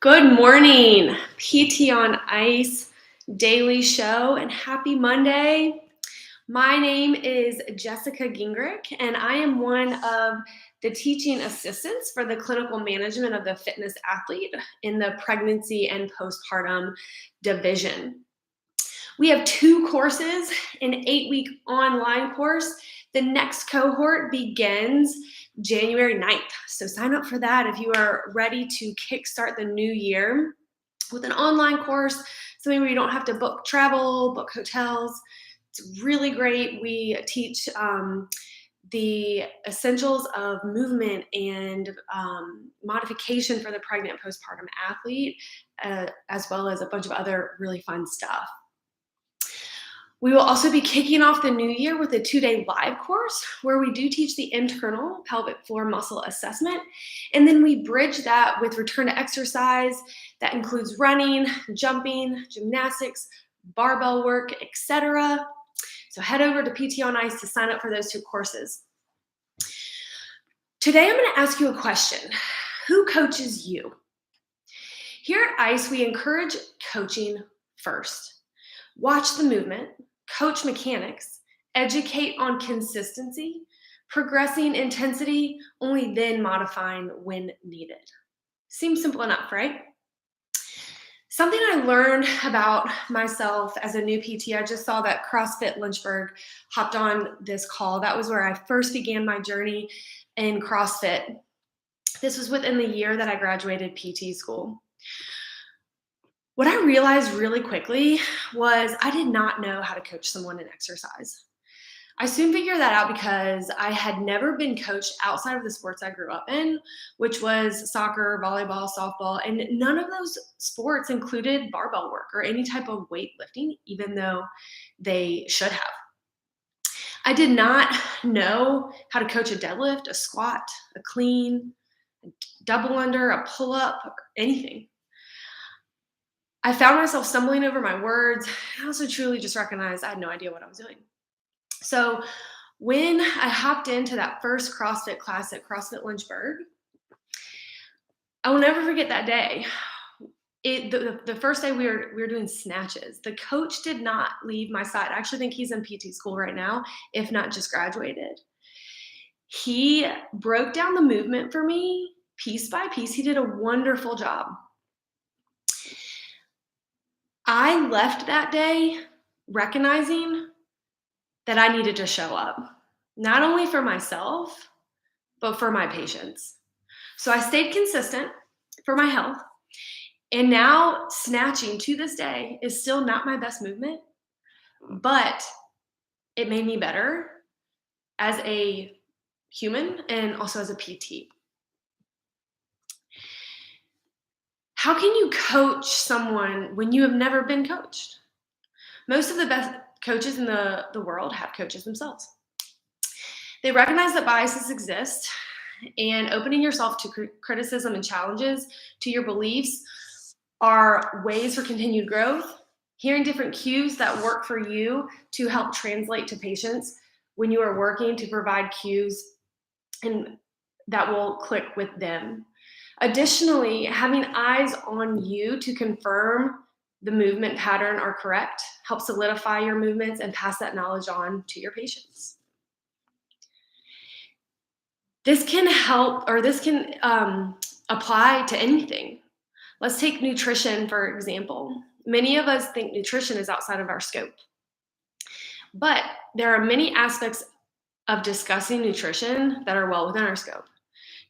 Good morning, PT on Ice daily show, and happy Monday. My name is Jessica Gingrich, and I am one of the teaching assistants for the clinical management of the fitness athlete in the pregnancy and postpartum division. We have 2 courses, an 8-week online course. The next cohort begins January 9th. So sign up for that if you are ready to kickstart the new year with an online course, something where you don't have to book travel, book hotels. It's really great. We teach the essentials of movement and modification for the pregnant postpartum athlete, as well as a bunch of other really fun stuff. We will also be kicking off the new year with a 2-day live course where we do teach the internal pelvic floor muscle assessment. And then we bridge that with return to exercise. That includes running, jumping, gymnastics, barbell work, etc. So head over to PT on Ice to sign up for those 2 courses. Today I'm going to ask you a question. Who coaches you? Here at Ice, we encourage coaching first. Watch the movement, coach mechanics, educate on consistency, progressing intensity, only then modifying when needed. Seems simple enough, right? Something I learned about myself as a new PT, I just saw that CrossFit Lynchburg hopped on this call. That was where I first began my journey in CrossFit. This was within the year that I graduated PT school. What I realized really quickly was I did not know how to coach someone in exercise. I soon figured that out because I had never been coached outside of the sports I grew up in, which was soccer, volleyball, softball, and none of those sports included barbell work or any type of weightlifting, even though they should have. I did not know how to coach a deadlift, a squat, a clean, a double under, a pull-up, or anything. I found myself stumbling over my words. I also truly just recognized I had no idea what I was doing. So when I hopped into that first CrossFit class at CrossFit Lynchburg, I will never forget that day. The first day we were doing snatches. The coach did not leave my side. I actually think he's in PT school right now, if not just graduated. He broke down the movement for me piece by piece. He did a wonderful job. I left that day recognizing that I needed to show up, not only for myself, but for my patients. So I stayed consistent for my health. And now snatching to this day is still not my best movement, but it made me better as a human and also as a PT. How can you coach someone when you have never been coached? Most of the best coaches in the world have coaches themselves. They recognize that biases exist, and opening yourself to criticism and challenges to your beliefs are ways for continued growth. Hearing different cues that work for you to help translate to patients when you are working to provide cues and that will click with them. Additionally, having eyes on you to confirm the movement pattern are correct, help solidify your movements and pass that knowledge on to your patients. This can help, or this can apply to anything. Let's take nutrition, for example. Many of us think nutrition is outside of our scope, but there are many aspects of discussing nutrition that are well within our scope.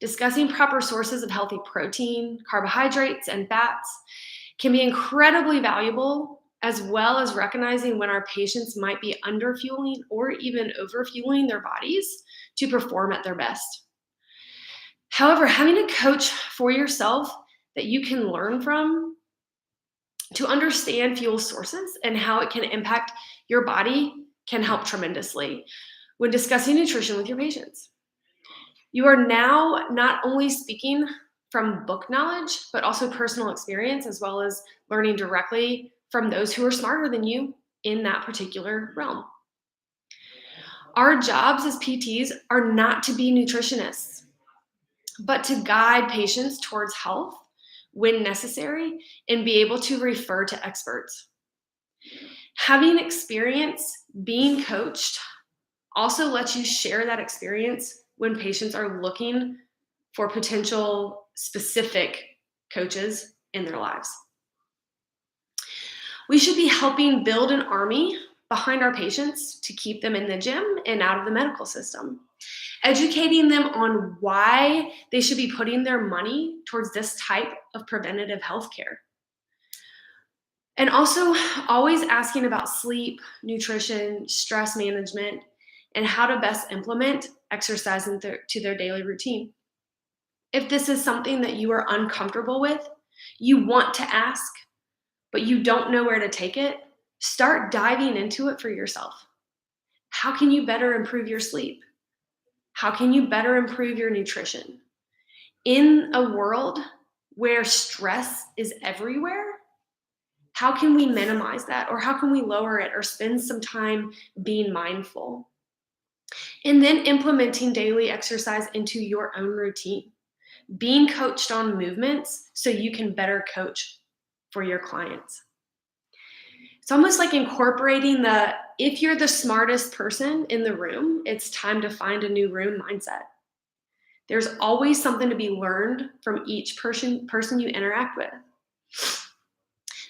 Discussing proper sources of healthy protein, carbohydrates, and fats can be incredibly valuable, as well as recognizing when our patients might be underfueling or even overfueling their bodies to perform at their best. However, having a coach for yourself that you can learn from to understand fuel sources and how it can impact your body can help tremendously when discussing nutrition with your patients. You are now not only speaking from book knowledge, but also personal experience, as well as learning directly from those who are smarter than you in that particular realm. Our jobs as PTs are not to be nutritionists, but to guide patients towards health when necessary and be able to refer to experts. Having experience being coached also lets you share that experience when patients are looking for potential specific coaches in their lives. We should be helping build an army behind our patients to keep them in the gym and out of the medical system, educating them on why they should be putting their money towards this type of preventative health care. And also always asking about sleep, nutrition, stress management, and how to best implement exercise to their daily routine. If this is something that you are uncomfortable with, you want to ask, but you don't know where to take it, start diving into it for yourself. How can you better improve your sleep? How can you better improve your nutrition? In a world where stress is everywhere, how can we minimize that, or how can we lower it, or spend some time being mindful? And then implementing daily exercise into your own routine, being coached on movements so you can better coach for your clients. It's almost like incorporating if you're the smartest person in the room, it's time to find a new room mindset. There's always something to be learned from each person you interact with.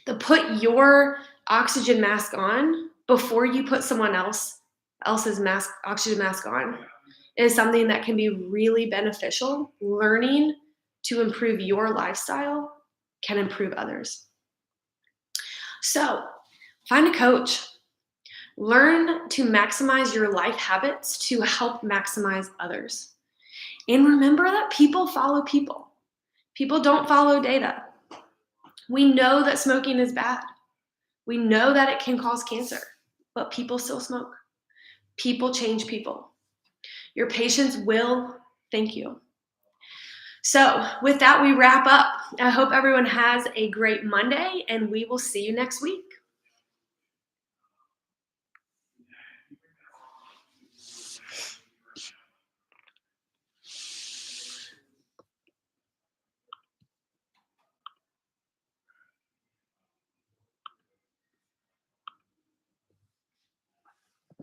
The put your oxygen mask on before you put someone else's oxygen mask on is something that can be really beneficial. Learning to improve your lifestyle can improve others. So find a coach. Learn to maximize your life habits to help maximize others. And remember that people follow people. People don't follow data. We know that smoking is bad. We know that it can cause cancer, but people still smoke. People change people. Your patients will thank you. So with that, we wrap up. I hope everyone has a great Monday, and we will see you next week.